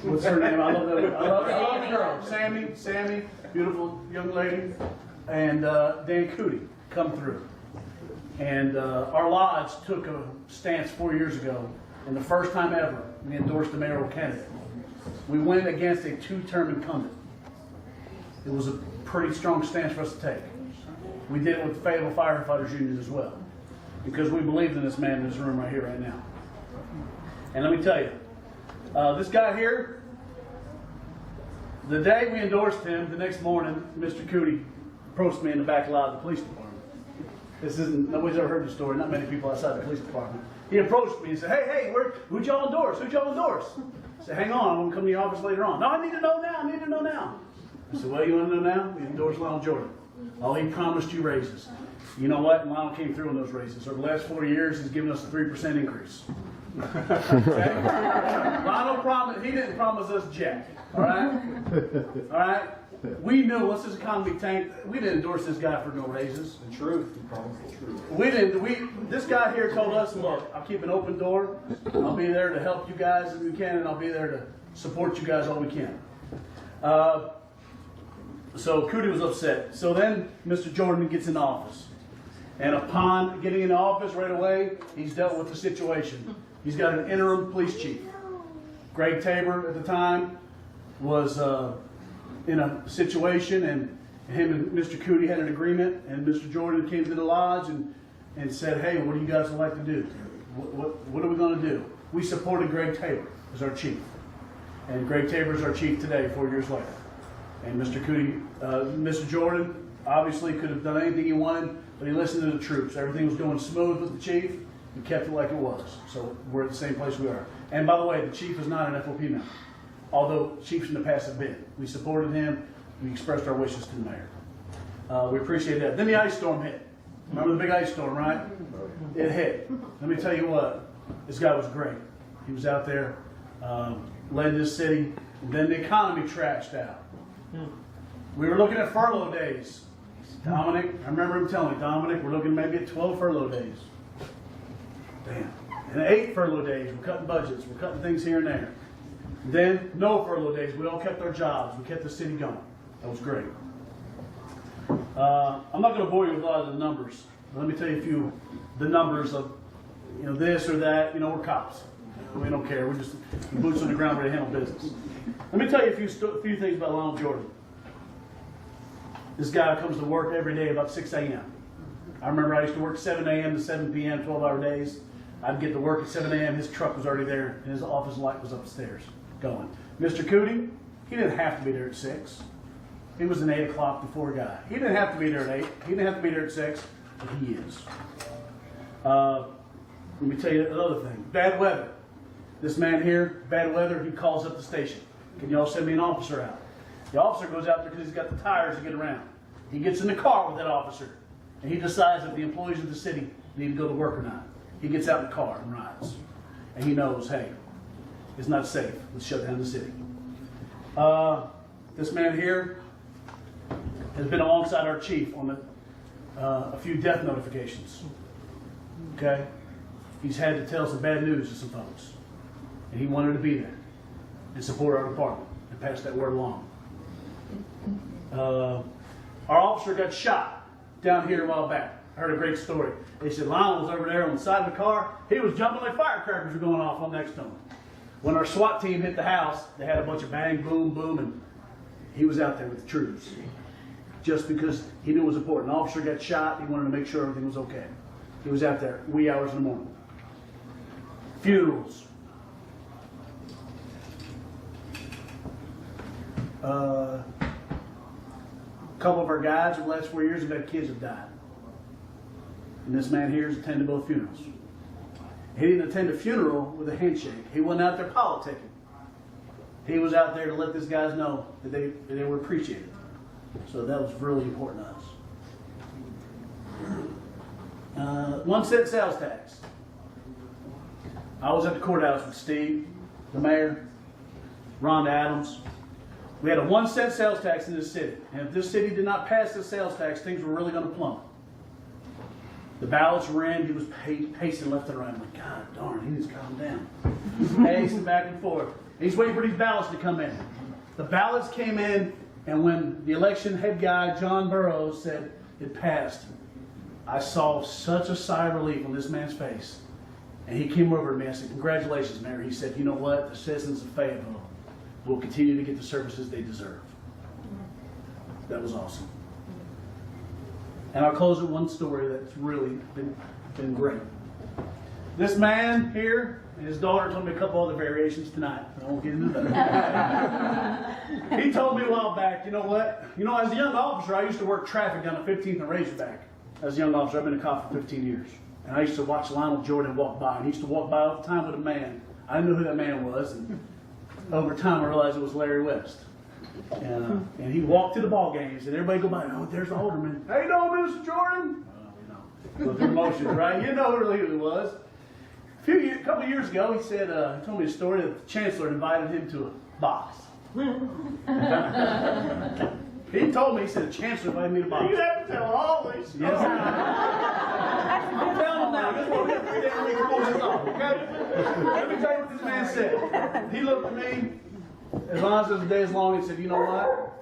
What's her name? I love that. I love the girl. Sammy, beautiful young lady, and Dan Cootie come through. And our lodge took a stance 4 years ago, and the first time ever we endorsed a mayoral candidate. We went against a two-term incumbent. It was a pretty strong stance for us to take. We did it with the Fayetteville Firefighters Union as well, because we believed in this man in this room right here, right now. And let me tell you, this guy here, the day we endorsed him, the next morning, Mr. Cootie approached me in the back lot of the police department. This isn't, nobody's ever heard the story, not many people outside the police department. He approached me and said, hey, who'd y'all endorse? Who'd y'all endorse? I said, hang on, I'm going to come to the office later on. No, I need to know now, I said, well, you want to know now? We endorsed Lionel Jordan. Oh, he promised you raises. You know what? Lionel came through on those raises. Over the last 4 years, he's given us a 3% increase. Okay? Lionel promised, he didn't promise us jack. All right? All right? We knew once this economy tanked, we didn't endorse this guy for no raises. The truth. He promised the truth. We didn't. This guy here told us, look, I'll keep an open door. I'll be there to help you guys if we can, and I'll be there to support you guys all we can. So Cootie was upset. So then Mr. Jordan gets in office. And upon getting in office right away, he's dealt with the situation. He's got an interim police chief. Greg Tabor at the time was in a situation, and him and Mr. Cootie had an agreement, and Mr. Jordan came to the lodge and said, hey, what do you guys like to do? What are we going to do? We supported Greg Tabor as our chief. And Greg Tabor is our chief today, 4 years later. And Mr. Cootie, Mr. Jordan obviously could have done anything he wanted, but he listened to the troops. Everything was going smooth with the chief. He kept it like it was. So we're at the same place we are. And by the way, the chief is not an FOP member, although chiefs in the past have been. We supported him. We expressed our wishes to the mayor. We appreciate that. Then the ice storm hit. Remember the big ice storm, right? It hit. Let me tell you what, this guy was great. He was out there, led this city, and then the economy trashed out. We were looking at furlough days. Dominic, I remember him telling me, Dominic, we're looking maybe at 12 furlough days. Damn. And 8 furlough days, we're cutting budgets, we're cutting things here and there. And then no furlough days, we all kept our jobs, we kept the city going. That was great. I'm not going to bore you with a lot of the numbers. Let me tell you a few, the numbers of, this or that. We're cops. We don't care. We're just boots on the ground ready to handle business. Let me tell you a few things about Lionel Jordan. This guy comes to work every day about 6 a.m. I remember I used to work 7 a.m. to 7 p.m., 12-hour days. I'd get to work at 7 a.m. His truck was already there, and his office light was upstairs going. Mr. Cootie, he didn't have to be there at 6. He was an 8 o'clock before guy. He didn't have to be there at 8. He didn't have to be there at 6, but he is. Let me tell you another thing. Bad weather. This man here, bad weather, he calls up the station. Can y'all send me an officer out? The officer goes out there because he's got the tires to get around. He gets in the car with that officer, and he decides if the employees of the city need to go to work or not. He gets out in the car and rides. And he knows, hey, it's not safe. Let's shut down the city. This man here has been alongside our chief on a few death notifications. Okay? He's had to tell some bad news to some folks. And he wanted to be there and support our department and pass that word along. Our officer got shot down here a while back. I heard a great story. They said Lionel was over there on the side of the car. He was jumping like firecrackers were going off on next to him. When our SWAT team hit the house, they had a bunch of bang, boom, boom, and he was out there with the troops. Just because he knew it was important. An officer got shot. He wanted to make sure everything was okay. He was out there wee hours in the morning. Funerals. A couple of our guys in the last 4 years have had kids that died. And this man here has attended both funerals. He didn't attend a funeral with a handshake. He wasn't out there politicking. He was out there to let these guys know that they were appreciated. So that was really important to us. 1 cent sales tax. I was at the courthouse with Steve, the mayor, Rhonda Adams. We had a 1 cent sales tax in this city. And if this city did not pass this sales tax, things were really going to plummet. The ballots were in. He was pacing left and right. I'm like, God darn, he needs to calm down. He's pacing back and forth. He's waiting for these ballots to come in. The ballots came in, and when the election head guy, John Burroughs, said it passed, I saw such a sigh of relief on this man's face. And he came over to me and I said, congratulations, Mayor. He said, you know what? The citizens of Fayetteville will continue to get the services they deserve. That was awesome. And I'll close with one story that's really been great. This man here and his daughter told me a couple other variations tonight. I won't get into that. He told me a while back, you know what? You know, as a young officer, I used to work traffic down the 15th and Razorback. As a young officer, I've been a cop for 15 years. And I used to watch Lionel Jordan walk by. And he used to walk by all the time with a man. I didn't know who that man was. And over time, I realized it was Larry West. And he walked to the ball games, and everybody go by, oh, there's the alderman. How you doing, Mr. Jordan? Well, you know, with emotions, right? You know who he was. A couple of years ago, he said, he told me a story that the chancellor invited him to a box. He told me, he said, the chancellor invited me to a box. You have to tell all these stories. Yes, I'm telling him now. This won't get 3 days a week to pull this off, okay? Let me tell you what this man said. He looked at me, as honest as the day is long, and said, you know what?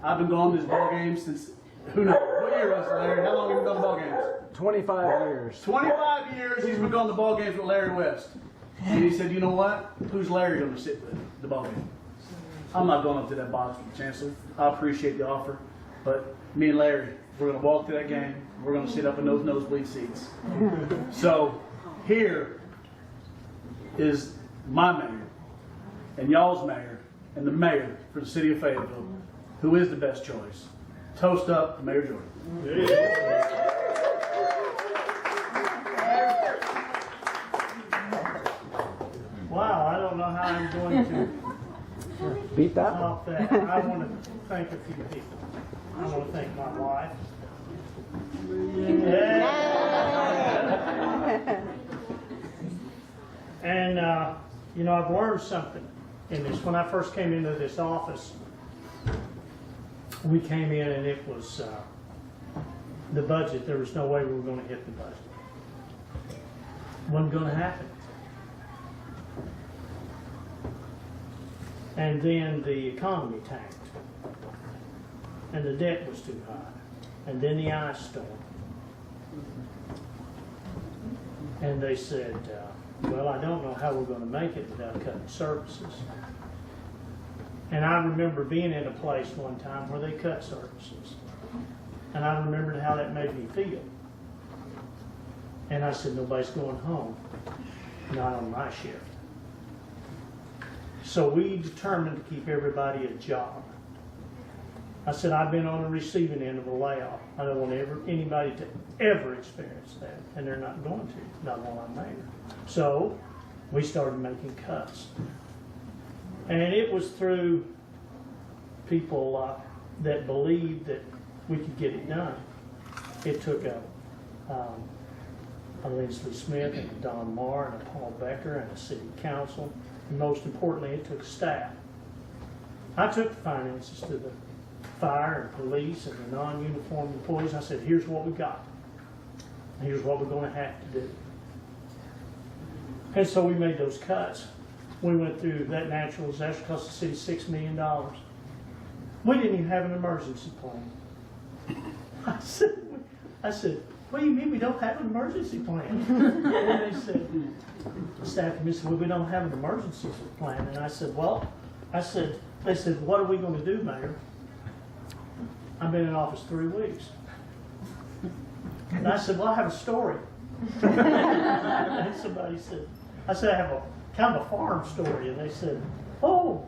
I've been going to this ball game since, who knows? What year was it, Larry? How long have you been going to ball games? 25 years. 25 years he's been going to ball games with Larry West. And he said, you know what? Who's Larry going to sit with the ball game? I'm not going up to that box with the chancellor. I appreciate the offer. But me and Larry, we're going to walk to that game. We're going to sit up in those nosebleed seats. So here is my mayor and y'all's mayor and the mayor for the city of Fayetteville, who is the best choice. Toast up to Mayor Jordan. Wow, I don't know how I'm going to Beat that? top that. I want to thank a few people. I want to thank my wife. Yeah. And, you know, I've learned something in this. When I first came into this office, we came in and it was the budget. There was no way we were going to hit the budget. Wasn't going to happen. And then the economy tanked. And the debt was too high. And then the ice storm. And they said, well, I don't know how we're going to make it without cutting services. And I remember being in a place one time where they cut services. And I remembered how that made me feel. And I said, nobody's going home, not on my shift. So we determined to keep everybody a job. I said, I've been on the receiving end of a layoff. I don't want anybody to ever experience that, and they're not going to, not while I'm mayor. So we started making cuts. And it was through people that believed that we could get it done. It took a Lindsley Smith and a Don Marr and a Paul Becker and a city council. And most importantly, it took staff. I took the finances to the fire and police and the non-uniformed employees. I said, here's what we got. Here's what we're going to have to do. And so we made those cuts. We went through that natural disaster, cost the city $6 million. We didn't even have an emergency plan. I said, what do you mean we don't have an emergency plan? And they said, the staff committee said, well, we don't have an emergency plan. And I said, they said, what are we going to do, Mayor? I've been in office 3 weeks. And I said, well, I have a story. And somebody said, I said, I have a kind of a farm story. And they said, oh,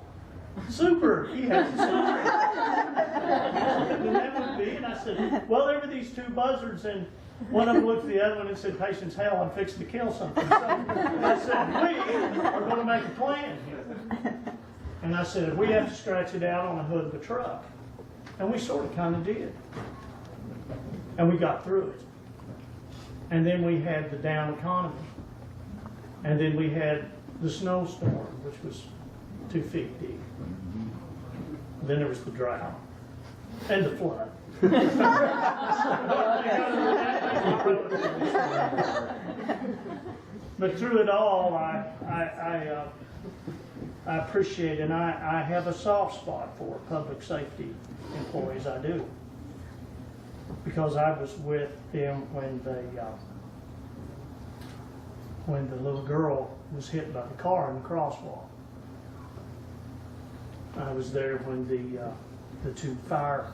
super, he has a story. And that would be, and I said, well, there were these 2 buzzards, and one of them looked at the other one and said, patience hell, I'm fixing to kill something. So I said, we are going to make a plan here. And I said, we have to scratch it out on the hood of a truck. And we sort of kind of did. And we got through it. And then we had the down economy. And then we had the snowstorm, which was 2 feet deep. Then there was the drought and the flood. But through it all, I appreciate, and I have a soft spot for public safety employees, I do. Because I was with them when the little girl was hit by the car in the crosswalk. I was there when the two fire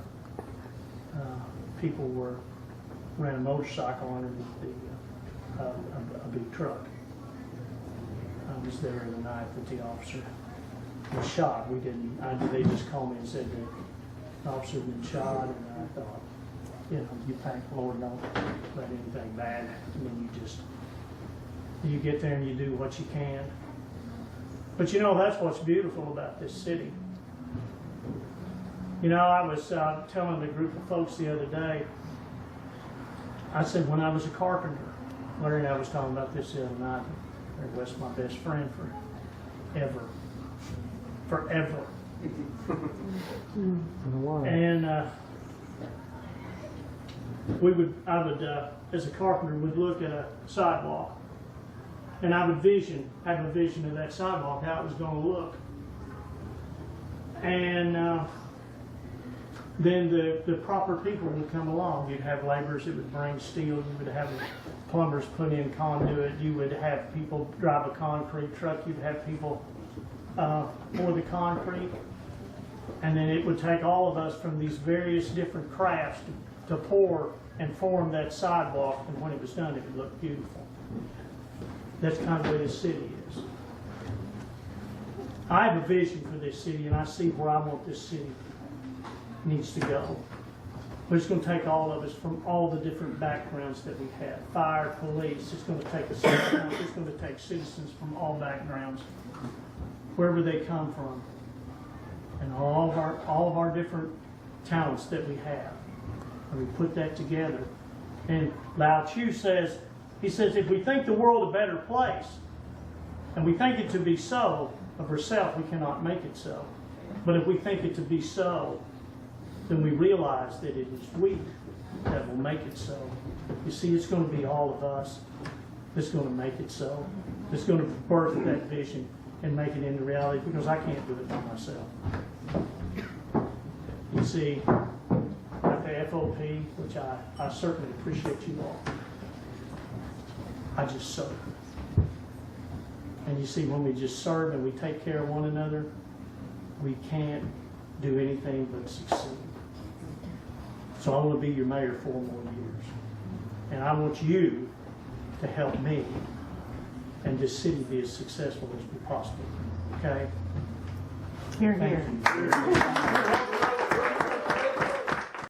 people ran a motorcycle underneath a big truck. I was there the night that the officer was shot. They just called me and said that the officer had been shot, and I thought, you thank the Lord don't let anything bad happen, and you get there and you do what you can. But that's what's beautiful about this city. I was telling a group of folks the other day, I said when I was a carpenter, Larry and I was talking about this the other night, Larry West's my best friend forever. And I would, as a carpenter, would look at a sidewalk, and I would have a vision of that sidewalk, how it was going to look. And then the proper people would come along. You'd have laborers that would bring steel. You would have plumbers put in conduit. You would have people drive a concrete truck. You'd have people pour the concrete. And then it would take all of us from these various different crafts to pour and form that sidewalk. And when it was done, it would look beautiful. That's kind of the way the city is. I have a vision for this city, and I see where I want this city needs to go. But it's going to take all of us from all the different backgrounds that we have. Fire, police, it's going to take it's going to take citizens from all backgrounds, wherever they come from, and all of our different talents that we have. And we put that together. And Lao Tzu says, if we think the world a better place, and we think it to be so, of ourselves, we cannot make it so. But if we think it to be so, then we realize that it is we that will make it so. You see, it's going to be all of us that's going to make it so. That's going to birth that vision and make it into reality, because I can't do it by myself. You see, at the FOP, which I certainly appreciate you all, I just serve. And you see, when we just serve and we take care of one another, we can't do anything but succeed. So I want to be your mayor 4 more years. And I want you to help me and this city be as successful as we possibly can. Okay? Here, Thank here. you.